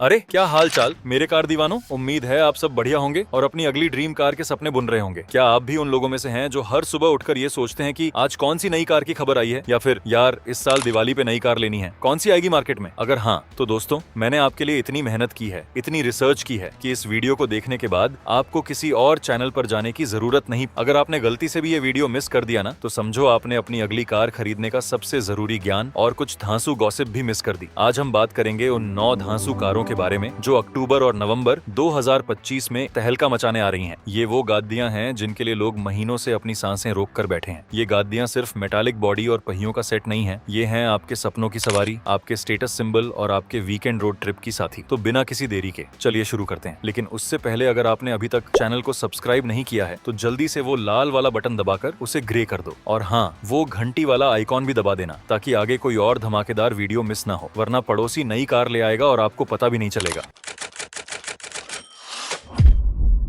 अरे क्या हाल चाल मेरे कार दीवानों। उम्मीद है आप सब बढ़िया होंगे और अपनी अगली ड्रीम कार के सपने बुन रहे होंगे। क्या आप भी उन लोगों में से हैं जो हर सुबह उठकर ये सोचते हैं कि आज कौन सी नई कार की खबर आई है, या फिर यार इस साल दिवाली पे नई कार लेनी है, कौन सी आएगी मार्केट में। अगर हाँ तो दोस्तों, मैंने आपके लिए इतनी मेहनत की है, इतनी रिसर्च की है कि इस वीडियो को देखने के बाद आपको किसी और चैनल पर जाने की जरूरत नहीं। अगर आपने गलती से भी ये वीडियो मिस कर दिया ना, तो समझो आपने अपनी अगली कार खरीदने का सबसे जरूरी ज्ञान और कुछ धांसू गॉसिप भी मिस कर दी। आज हम बात करेंगे उन 9 धांसू कारों के बारे में जो अक्टूबर और नवंबर 2025 में तहलका मचाने आ रही हैं। ये वो गादियां हैं जिनके लिए लोग महीनों से अपनी सांसें रोक कर बैठे हैं। ये गादियां सिर्फ मेटालिक बॉडी और पहियों का सेट नहीं है, ये हैं आपके सपनों की सवारी, आपके स्टेटस सिंबल और आपके वीकेंड रोड ट्रिप की साथी। तो बिना किसी देरी के चलिए शुरू करते हैं। लेकिन उससे पहले अगर आपने अभी तक चैनल को सब्सक्राइब नहीं किया है तो जल्दी से वो लाल वाला बटन दबाकर उसे ग्रे कर दो, और हाँ, वो घंटी वाला आइकॉन भी दबा देना ताकि आगे कोई और धमाकेदार वीडियो मिस ना हो, वरना पड़ोसी नई कार ले आएगा और आपको पता भी नहीं चलेगा।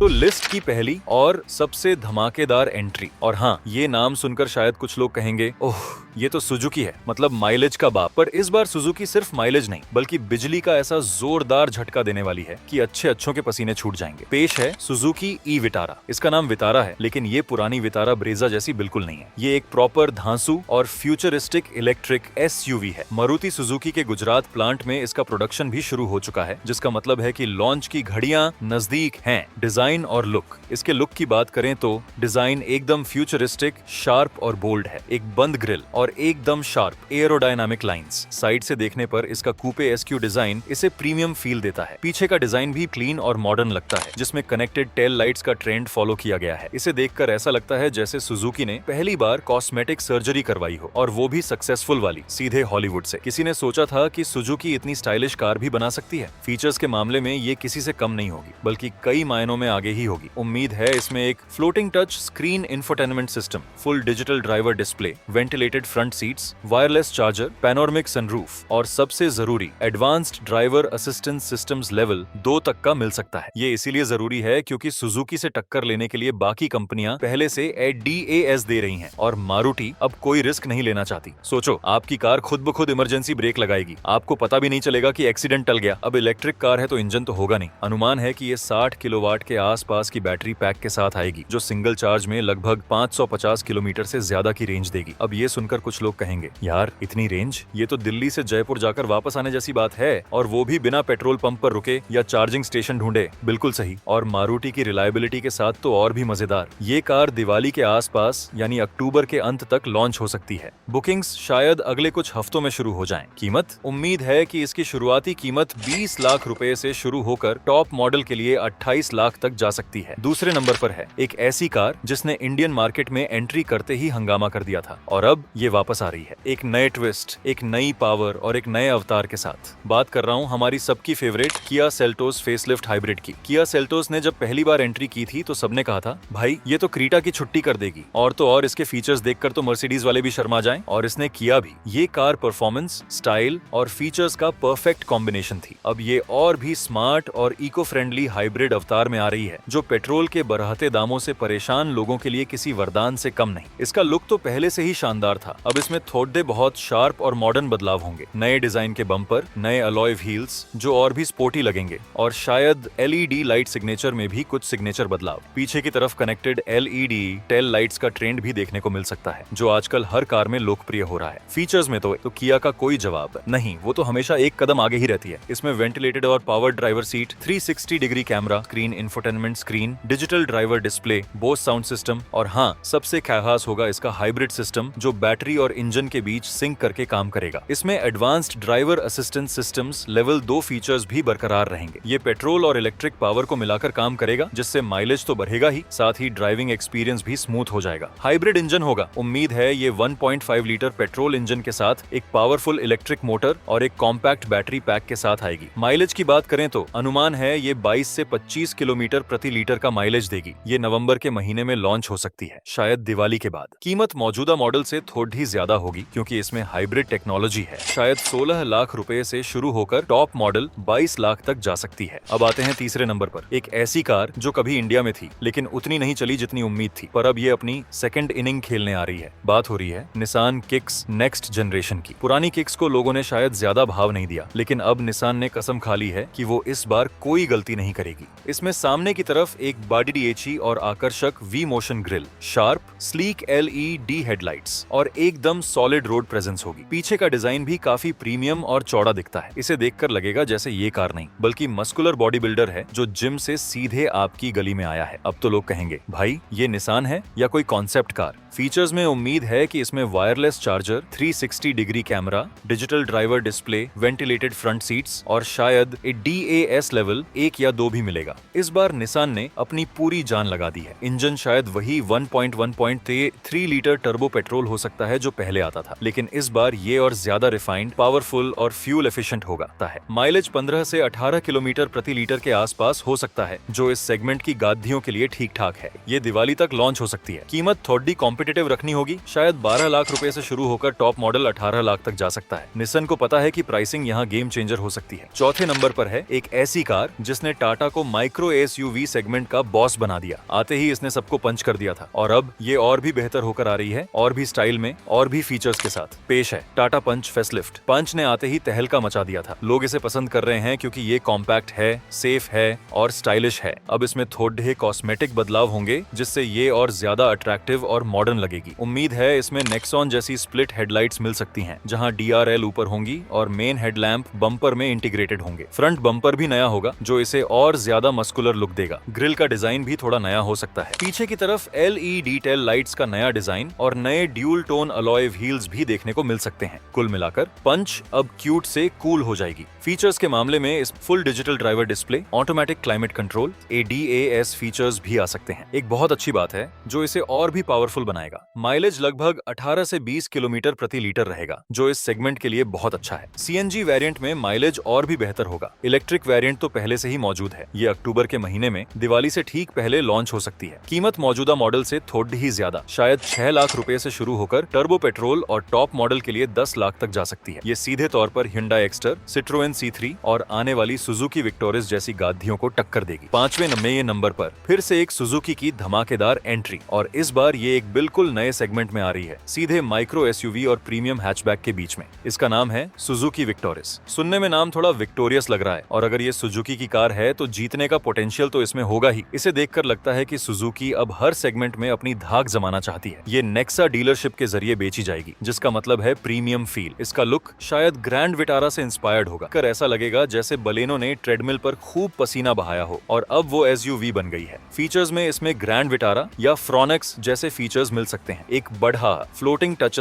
तो लिस्ट की पहली और सबसे धमाकेदार एंट्री, और हाँ, ये नाम सुनकर शायद कुछ लोग कहेंगे ओह ये तो सुजुकी है, मतलब माइलेज का बाप। पर इस बार सुजुकी सिर्फ माइलेज नहीं बल्कि बिजली का ऐसा जोरदार झटका देने वाली है कि अच्छों के पसीने छूट जाएंगे। पेश है सुजुकी ई विटारा। इसका नाम विटारा है, लेकिन ये पुरानी विटारा ब्रेजा जैसी बिल्कुल नहीं है। ये एक प्रॉपर धांसू और फ्यूचरिस्टिक इलेक्ट्रिक एसयूवी है। मारुति सुजुकी के गुजरात प्लांट में इसका प्रोडक्शन भी शुरू हो चुका है, जिसका मतलब है कि लॉन्च की घड़ियां नजदीक हैं। डिजाइन और लुक, इसके लुक की बात करें तो डिजाइन एकदम फ्यूचरिस्टिक, शार्प और बोल्ड है। एक बंद ग्रिल और एकदम शार्प एरोडायनामिक लाइंस। साइड से देखने पर इसका कूपे एसक्यू डिजाइन इसे प्रीमियम फील देता है। पीछे का डिजाइन भी क्लीन और मॉडर्न लगता है, जिसमें कनेक्टेड टेल लाइट्स का ट्रेंड फॉलो किया गया है। इसे देखकर ऐसा लगता है जैसे सुजुकी ने पहली बार कॉस्मेटिक सर्जरी करवाई हो, और वो भी सक्सेसफुल वाली, सीधे हॉलीवुड से। किसी ने सोचा था कि सुजुकी इतनी स्टाइलिश कार भी बना सकती है? फीचर्स के मामले में ये किसी से कम नहीं होगी, बल्कि कई मायनों में आगे ही होगी। उम्मीद है इसमें एक floating touch screen infotainment system, full digital driver display, ventilated front seats, wireless charger, panoramic sunroof और सबसे जरूरी advanced driver assistance systems level 2 तक का मिल सकता है। ये इसीलिए जरूरी है क्योंकि सुजुकी से टक्कर लेने के लिए बाकी कंपनियां पहले से DAS दे रही हैं, और मारुति अब कोई रिस्क नहीं लेना चाहती। सोचो, आपकी कार खुद ब खुद इमरजेंसी ब्रेक लगाएगी, आपको पता भी नहीं चलेगा कि एक्सीडेंट टल गया। अब इलेक्ट्रिक कार है तो इंजन तो होगा नहीं। अनुमान है कि ये 60 किलोवाट के आसपास की बैटरी पैक के साथ आएगी, जो सिंगल चार्ज में लगभग 550 किलोमीटर से ज्यादा की रेंज देगी। अब ये सुनकर कुछ लोग कहेंगे यार इतनी रेंज, ये तो दिल्ली से जयपुर जाकर वापस आने जैसी बात है, और वो भी बिना पेट्रोल पंप पर रुके या चार्जिंग स्टेशन ढूंढे। बिल्कुल सही, और मारुति की रिलायबिलिटी के साथ तो और भी मजेदार। ये कार दिवाली के आसपास यानी अक्टूबर के अंत तक लॉन्च हो सकती है। बुकिंग्स शायद अगले कुछ हफ्तों में शुरू हो जाएं। कीमत, उम्मीद है कि इसकी शुरुआती कीमत 20 लाख रुपए से शुरू होकर टॉप मॉडल के लिए 28 लाख तक जा सकती है। दूसरे नंबर पर है एक ऐसी कार जिसने इंडियन मार्केट में एंट्री करते ही हंगामा कर दिया था, और अब ये वापस आ रही है एक नए ट्विस्ट, एक नई पावर और एक नए अवतार के साथ। बात कर रहा हूँ हमारी सबकी favourite Kia Seltos facelift hybrid की। किया सेल्टोस ने जब पहली बार एंट्री की थी तो सबने कहा था भाई ये तो क्रीटा की छुट्टी कर देगी, और तो और इसके फीचर्स देखकर तो मर्सिडीज वाले भी शर्मा जाएं, और इसने किया भी। ये कार परफॉर्मेंस, स्टाइल और फीचर्स का परफेक्ट कॉम्बिनेशन थी। अब ये और भी स्मार्ट और इको फ्रेंडली हाइब्रिड अवतार में आ रही है, जो पेट्रोल के बढ़ते दामों से परेशान लोगों के लिए किसी वरदान से कम नहीं। इसका लुक तो पहले से ही शानदार था, अब इसमें थोड़े बहुत शार्प और मॉडर्न बदलाव होंगे। नए डिजाइन के बम्पर, नए अलॉय व्हील्स जो और भी स्पोर्टी लगेंगे, और शायद LED लाइट सिग्नेचर में भी कुछ सिग्नेचर बदलाव। पीछे की तरफ कनेक्टेड LED टेल लाइट्स का ट्रेंड भी देखने को मिल सकता है, जो आजकल हर कार में लोकप्रिय हो रहा है। फीचर्स में तो किया का कोई जवाब नहीं, वो तो हमेशा एक कदम आगे ही रहती है। इसमें वेंटिलेटेड और powered driver seat, 360 degree camera, screen infotainment screen, digital driver display, Bose sound system, और हाँ, सबसे खास होगा इसका हाइब्रिड सिस्टम जो बैटरी और इंजन के बीच सिंक करके काम करेगा। इसमें advanced driver assistance systems level 2 features भी बरकरार रहेंगे। ये पेट्रोल और इलेक्ट्रिक पावर को मिलाकर काम करेगा, जिससे माइलेज तो बढ़ेगा ही, साथ ही ड्राइविंग एक्सपीरियंस भी स्मूथ हो जाएगा। हाइब्रिड इंजन होगा। उम्मीद है ये 1.5 लीटर पेट्रोल इंजन के साथ एक पावरफुल इलेक्ट्रिक मोटर और एक कॉम्पैक्ट बैटरी पैक के साथ आएगी। माइलेज की बात करें तो अनुमान है ये 22 से 25 किलोमीटर प्रति लीटर का माइलेज देगी। ये नवंबर के महीने में लॉन्च हो सकती है, शायद दिवाली के बाद। कीमत मौजूदा मॉडल से थोड़ी थोड़ी ही ज्यादा होगी क्योंकि इसमें हाइब्रिड टेक्नोलॉजी है। शायद 16 लाख रुपए से शुरू होकर टॉप मॉडल 22 लाख तक जा सकती है। अब आते हैं तीसरे नंबर पर, एक ऐसी कार जो कभी इंडिया में थी लेकिन उतनी नहीं चली जितनी उम्मीद थी, पर अब ये अपनी सेकंड इनिंग खेलने आ रही है। बात हो रही है निसान किक्स नेक्स्ट जनरेशन की। पुरानी किक्स को लोगों ने शायद ज्यादा भाव नहीं दिया, लेकिन अब निसान ने कसम खा ली है कि वो इस बार कोई गलती नहीं करेगी। इसमें सामने की तरफ एक बॉडी और आकर्षक V motion grille, sharp sleek LED headlights और एकदम सॉलिड रोड प्रेजेंस होगी। पीछे का डिजाइन भी काफी प्रीमियम और चौड़ा दिखता है। इसे देखकर लगेगा जैसे ये कार नहीं बल्कि मस्कुलर बॉडी बिल्डर है जो जिम से सीधे आपकी गली में आया है। अब तो लोग कहेंगे भाई ये निसान है या कोई कॉन्सेप्ट कार। फीचर्स में उम्मीद है कि इसमें wireless charger, 360 degree camera, digital driver display, ventilated front seats और शायद DAS लेवल 1 या 2 भी मिलेगा। इस बार निसान ने अपनी पूरी जान लगा दी है। इंजन शायद वही 1.3 लीटर टर्बो पेट्रोल हो सकता है जो पहले आता था, लेकिन इस बार ये और ज्यादा रिफाइंड, पावरफुल और फ्यूल एफिशिएंट होगा। माइलेज 15 से 18 किलोमीटर प्रति लीटर के आसपास हो सकता है, जो इस सेगमेंट की गादियों के लिए ठीक ठाक है। ये दिवाली तक लॉन्च हो सकती है। कीमत थोड़ी कॉम्पिटिटिव रखनी होगी, शायद 12 लाख रुपए से शुरू होकर टॉप मॉडल 18 लाख तक जा सकता है। निसान को पता है कि प्राइसिंग यहाँ गेम चेंजर हो सकती है। चौथे नंबर पर है एक ऐसी कार जिसने टाटा को माइक्रो SUV सेगमेंट का बॉस बना दिया। आते ही इसने सबको पंच कर दिया था और अब ये और भी बेहतर होकर आ रही है, और भी स्टाइल में और भी फीचर्स के साथ। पेश है टाटा पंच फेसलिफ्ट। पंच ने आते ही तहलका मचा दिया था। लोग इसे पसंद कर रहे हैं क्योंकि ये कॉम्पैक्ट है, सेफ है और स्टाइलिश है। अब इसमें थोड़े कॉस्मेटिक बदलाव होंगे जिससे ये और ज्यादा अट्रैक्टिव और मॉडर्न लगेगी। उम्मीद है इसमें नेक्सॉन जैसी स्प्लिट हेडलाइट्स मिल सकती हैं, जहां DRL ऊपर होंगी और मेन हेडलैम्प बम्पर में इंटीग्रेटेड होंगे। फ्रंट बम्पर भी नया होगा जो इसे और ज्यादा मस्कुलर लुक देगा। ग्रिल का डिजाइन भी थोड़ा नया हो सकता है। पीछे की तरफ LED टेल लाइट्स का नया डिजाइन और नए ड्यूल टोन अलॉय व्हील्स भी देखने को मिल सकते हैं। कुल मिलाकर पंच अब क्यूट से कूल हो जाएगी। फीचर्स के मामले में इस full digital driver display, automatic climate control, ADAS features भी आ सकते हैं। एक बहुत अच्छी बात है जो इसे और भी पावरफुल बनाएगा। माइलेज लगभग 18 से 20 किलोमीटर प्रति लीटर रहेगा, जो इस सेगमेंट के लिए बहुत अच्छा है। CNG वेरिएंट में माइलेज और भी बेहतर होगा। इलेक्ट्रिक वेरिएंट तो पहले से ही मौजूद है। ये अक्टूबर के महीने में दिवाली से ठीक पहले लॉन्च हो सकती है। कीमत मौजूदा मॉडल से थोड़ी ही ज्यादा, शायद 6 लाख रुपए से शुरू होकर टर्बो पेट्रोल और टॉप मॉडल के लिए 10 लाख तक जा सकती है। ये सीधे तौर पर Hyundai Exter, Citroen C3 और आने वाली Suzuki Victoris जैसी गादियों को टक्कर देगी। 5वें नंबर पर फिर से एक Suzuki की धमाकेदार एंट्री, और इस बार ये एक बिल्कुल नए सेगमेंट में आ रही है, सीधे माइक्रो SUV और प्रीमियम हैचबैक के बीच में। इसका नाम है Suzuki Victoris। सुनने में नाम थोड़ा विक्टोरियस लग रहा है, और अगर ये सुजुकी की कार है तो जीतने का पोटेंशियल तो इसमें होगा ही। इसे देखकर लगता है कि सुजुकी अब हर सेगमेंट में अपनी धाक जमाना चाहती है। ये नेक्सा डीलरशिप के जरिए बेची जाएगी, जिसका मतलब है प्रीमियम फील। इसका लुक शायद ग्रैंड विटारा से इंस्पायर्ड होगा। कर ऐसा लगेगा जैसे बलेनो ने ट्रेडमिल पर खूब पसीना बहाया हो और अब वो SUV बन गई है। फीचर्स में इसमें ग्रैंड विटारा या फ्रॉनेक्स जैसे फीचर्स मिल सकते हैं। एक बढ़ा floating touch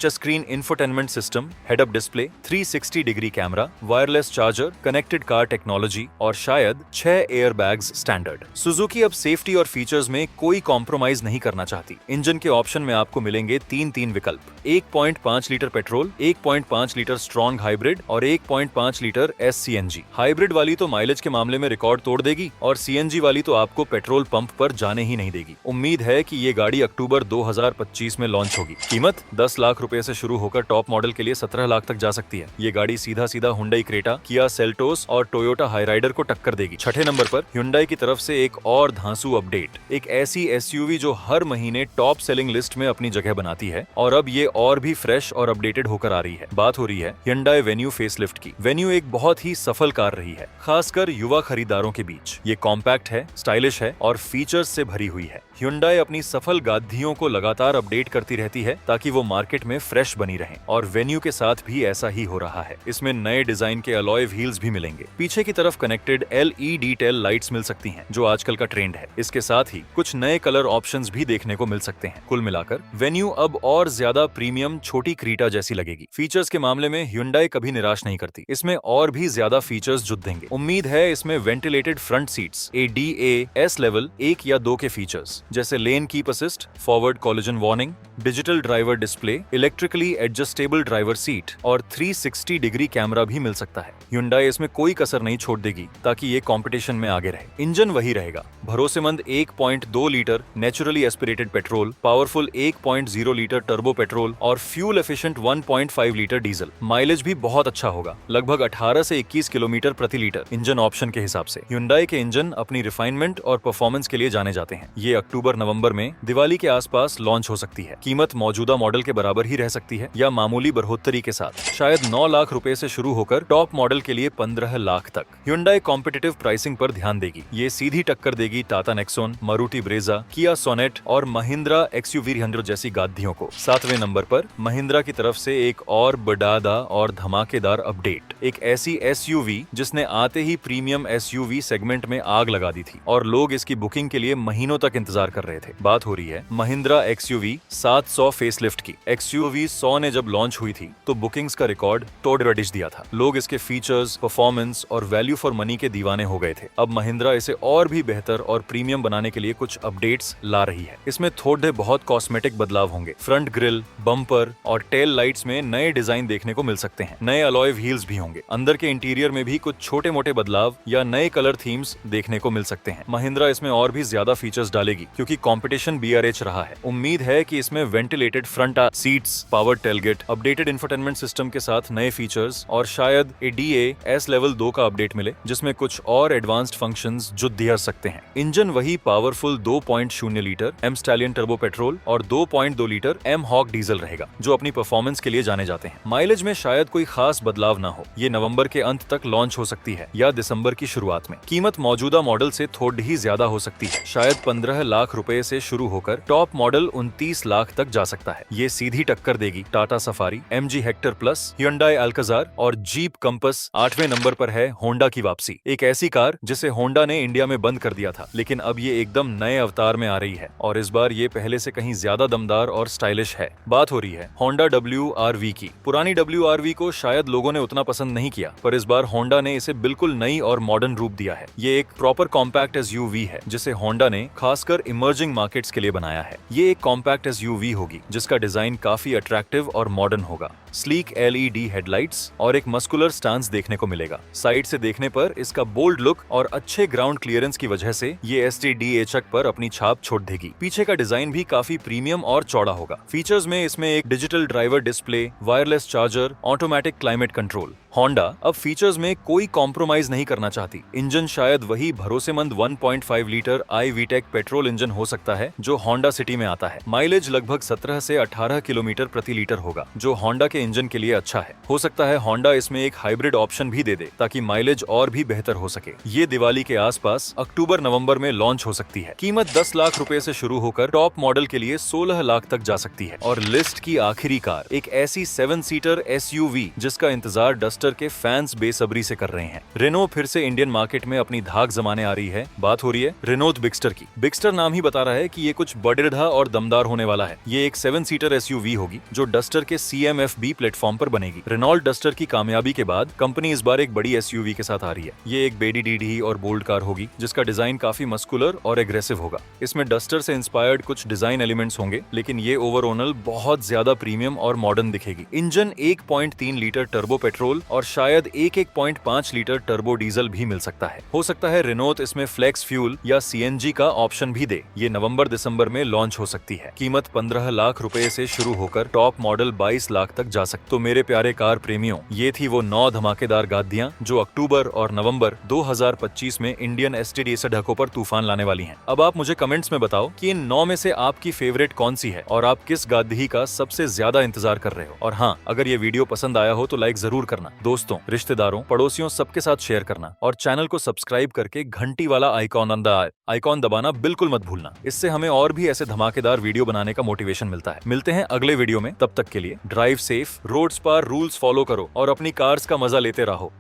screen infotainment system, head up display, 360 degree camera, wireless charger, connected car technology और शायद 6 एयर बैग्स स्टैंडर्ड। सुजुकी अब सेफ्टी और फीचर्स में कोई कॉम्प्रोमाइज नहीं करना चाहती। इंजन के ऑप्शन में आपको मिलेंगे तीन विकल्प: 1.5 litre petrol, 1.5 litre strong hybrid और 1.5 लीटर SCNG। हाइब्रिड वाली तो माइलेज के मामले में रिकॉर्ड तोड़ देगी और CNG वाली तो आपको पेट्रोल पंप पर जाने ही नहीं देगी। उम्मीद है कि ये गाड़ी अक्टूबर 2025 में लॉन्च होगी। कीमत 10 लाख रुपए से शुरू होकर टॉप मॉडल के लिए 17 लाख तक जा सकती है। ये गाड़ी सीधा Hyundai क्रेटा, किया सेल्टोस और टोयोटा हाईराइडर को टक्कर देगी। 6ठे नंबर पर Hyundai की तरफ से एक और धांसू अपडेट, एक ऐसी SUV जो हर महीने टॉप सेलिंग लिस्ट में अपनी जगह बनाती है और अब ये और भी फ्रेश और अपडेटेड होकर आ रही है। बात हो रही है Hyundai Venue फेसलिफ्ट की। Venue एक बहुत ही सफल कार रही है, खासकर युवा खरीदारों के बीच। ये कॉम्पैक्ट है, स्टाइलिश है और फीचर्स से भरी हुई है। Hyundai अपनी सफल गादियों को लगातार अपडेट करती रहती है ताकि वो मार्केट में फ्रेश बनी रहें, और Venue के साथ भी ऐसा ही हो रहा है। इसमें नए डिजाइन के अलॉय व्हील्स भी मिलेंगे। पीछे की तरफ कनेक्टेड LED टेल लाइट्स मिल सकती हैं, जो आजकल का ट्रेंड है। इसके साथ ही कुछ नए कलर ऑप्शंस भी देखने को मिल सकते हैं। कुल मिलाकर Venue अब और ज्यादा प्रीमियम छोटी क्रीटा जैसी लगेगी। फीचर्स के मामले में Hyundai कभी निराश नहीं करती, इसमें और भी ज्यादा फीचर्स जुट देंगे। उम्मीद है इसमें ventilated front seats, ADAS level 1 या 2 के फीचर्स जैसे lane keep assist, forward collision warning, digital driver display, electrically adjustable driver seat और 360 डिग्री कैमरा भी मिल सकता है। Hyundai इसमें कोई कसर नहीं छोड़ देगी ताकि ये कंपटीशन में आगे रहे। इंजन वही रहेगा, भरोसेमंद 1.2 litre naturally aspirated petrol, powerful 1.0 litre litre turbo petrol और fuel efficient 1.5 litre diesel. Mileage भी बहुत अच्छा होगा, लगभग 18 से 21 किलोमीटर प्रति लीटर इंजन ऑप्शन के हिसाब से। Hyundai के इंजन अपनी रिफाइनमेंट और परफॉर्मेंस के लिए जाने जाते हैं। ये अक्टूबर-नवंबर में दिवाली के आसपास लॉन्च हो सकती है। कीमत मौजूदा मॉडल के बराबर ही रह सकती है या मामूली बढ़ोतरी के साथ, शायद 9 लाख रुपए से शुरू होकर टॉप मॉडल के लिए 15 लाख तक। Hyundai कॉम्पिटिटिव प्राइसिंग पर ध्यान देगी। ये सीधी टक्कर देगी टाटा नेक्सॉन, मारुति ब्रेजा, किया सोनेट और महिंद्रा XUV 300 जैसी गाड़ियों को। 7वें नंबर पर महिंद्रा की तरफ से एक और बड़ा और धमाकेदार अपडेट, एक ऐसी SUV जिसने आते ही प्रीमियम SUV सेगमेंट में आग लगा दी थी और लोग इसकी बुकिंग के लिए महीनों तक इंतजार कर रहे थे। बात हो रही है महिंद्रा XUV 700 फेसलिफ्ट की। XUV 100 ने जब लॉन्च हुई थी तो बुकिंग्स का रिकॉर्ड तोड़ रडिश दिया था। लोग इसके फीचर्स, परफॉर्मेंस और वैल्यू फॉर मनी के दीवाने हो गए थे। अब महिंद्रा इसे और भी बेहतर और प्रीमियम बनाने के लिए कुछ अपडेट्स ला रही है। इसमें थोड़े बहुत कॉस्मेटिक बदलाव होंगे। फ्रंट ग्रिल, बम्पर और टेल लाइट्स में नए डिजाइन देखने को मिल सकते हैं। नए अलॉय व्हील्स भी होंगे। अंदर के इंटीरियर में भी कुछ छोटे मोटे बदलाव या नए कलर थीम्स देखने को मिल सकते हैं। महिंद्रा इसमें और भी ज्यादा फीचर्स डालेगी क्योंकि कंपटीशन BRH रहा है। उम्मीद है कि इसमें ventilated front seats, power tailgate, updated infotainment system के साथ नए फीचर्स और शायद ADA S लेवल 2 का अपडेट मिले जिसमें कुछ और एडवांस्ड फंक्शंस जो दिया सकते हैं। इंजन वही powerful 2.0 litre M stallion turbo petrol और 2.2 लीटर M हॉक डीजल रहेगा जो अपनी परफॉर्मेंस के लिए जाने जाते हैं। माइलेज में शायद कोई खास बदलाव ना हो। ये नवंबर के अंत तक लॉन्च हो सकती है या दिसंबर की शुरुआत में। कीमत मौजूदा मॉडल से थोड़ी ही ज्यादा हो सकती है, शायद 15 लाख रुपए से शुरू होकर टॉप मॉडल 29 लाख तक जा सकता है। ये सीधी टक्कर देगी Tata safari, MG Hector plus, Hyundai Alcazar और जीप कंपस। 8वें नंबर पर है होंडा की वापसी, एक ऐसी कार जिसे होंडा ने इंडिया में बंद कर दिया था, लेकिन अब ये एकदम नए अवतार में आ रही है और इस बार ये पहले से कहीं ज्यादा दमदार और स्टाइलिश है। बात हो रही है होंडा WRV की। पुरानी WRV को शायद लोगों ने उतना पसंद नहीं किया, पर इस बार होंडा ने इसे बिल्कुल नई और मॉडर्न रूप दिया है। ये एक प्रॉपर कॉम्पैक्ट SUV है जिसे होंडा ने खासकर इमर्जिंग मार्केट्स के लिए बनाया है। ये एक कॉम्पैक्ट SUV होगी जिसका डिजाइन काफी अट्रैक्टिव और मॉडर्न होगा। स्लीक LED हेडलाइट्स और एक मस्कुलर स्टांस देखने को मिलेगा। साइड से देखने पर इसका बोल्ड लुक और अच्छे ग्राउंड क्लियरेंस की वजह से ये STD एचक पर अपनी छाप छोड़ देगी। पीछे का डिजाइन भी काफी प्रीमियम और चौड़ा होगा। फीचर्स में इसमें एक digital driver display, wireless charger, automatic climate control. Honda अब फीचर्स में कोई कॉम्प्रोमाइज नहीं करना चाहती। इंजन शायद वही भरोसेमंद 1.5 लीटर iVTEC पेट्रोल इंजन हो सकता है जो होंडा सिटी में आता है। माइलेज लगभग 17 से 18 किलोमीटर प्रति लीटर होगा जो होंडा के इंजन के लिए अच्छा है। हो सकता है होंडा इसमें एक हाइब्रिड ऑप्शन भी दे दे ताकि माइलेज और भी बेहतर हो सके। ये दिवाली के आसपास अक्टूबर-नवंबर में लॉन्च हो सकती है। कीमत 10 लाख रुपए से शुरू होकर टॉप मॉडल के लिए 16 लाख तक जा सकती है। और लिस्ट की आखिरी कार, एक ऐसी 7 सीटर SUV जिसका इंतजार डस्टर के फैंस बेसब्री से कर रहे हैं। रेनो फिर से इंडियन मार्केट में अपनी धाक जमाने आ रही है। बात हो रही है रेनॉल्ट बिगस्टर की। बिगस्टर नाम ही बता रहा है कि ये कुछ बड़ेरधा और दमदार होने वाला है। ये एक 7 सीटर SUV होगी जो डस्टर के CMFB प्लेटफॉर्म पर बनेगी। रेनॉल्ट डस्टर की कामयाबी के बाद कंपनी इस बार एक बड़ी SUV के साथ आ रही है। ये एक बेडी और बोल्ड कार होगी जिसका डिजाइन काफी मस्कुलर और एग्रेसिव होगा। इसमें डस्टर से इंस्पायर्ड कुछ डिजाइन एलिमेंट्स होंगे, लेकिन ये ओवरऑल बहुत ज्यादा प्रीमियम और मॉडर्न दिखेगी। इंजन 1.3 लीटर टर्बो पेट्रोल और शायद 1.5 लीटर टर्बो डीजल भी मिल सकता है। हो सकता है रेनॉल्ट इसमें फ्लेक्स फ्यूल या CNG का ऑप्शन भी दे। ये नवंबर-दिसंबर में लॉन्च हो सकती है। कीमत 15 लाख रुपए से शुरू होकर टॉप मॉडल 22 लाख तक जा सकती। तो मेरे प्यारे कार प्रेमियों, ये थी वो 9 धमाकेदार गाड़ियां जो अक्टूबर और नवंबर 2025 में इंडियन STD सड़कों पर तूफान लाने वाली हैं। अब आप मुझे कमेंट्स में बताओ कि इन 9 में से आपकी फेवरेट कौन सी है और आप किस गाड़ी का सबसे ज्यादा इंतजार कर रहे हो। और हाँ, अगर ये वीडियो पसंद आया हो तो लाइक जरूर करना। दोस्तों, रिश्तेदारों, पड़ोसियों सबके साथ शेयर करना और चैनल को सब्सक्राइब करके घंटी वाला आइकॉन दबाना बिल्कुल मत भूलना। इससे हमें और भी ऐसे धमाकेदार वीडियो बनाने का मोटिवेशन मिलता है। मिलते हैं अगले वीडियो में, तब तक के लिए ड्राइव सेफ, रोड्स पर रूल्स फॉलो करो और अपनी कार्स का मजा लेते रहो।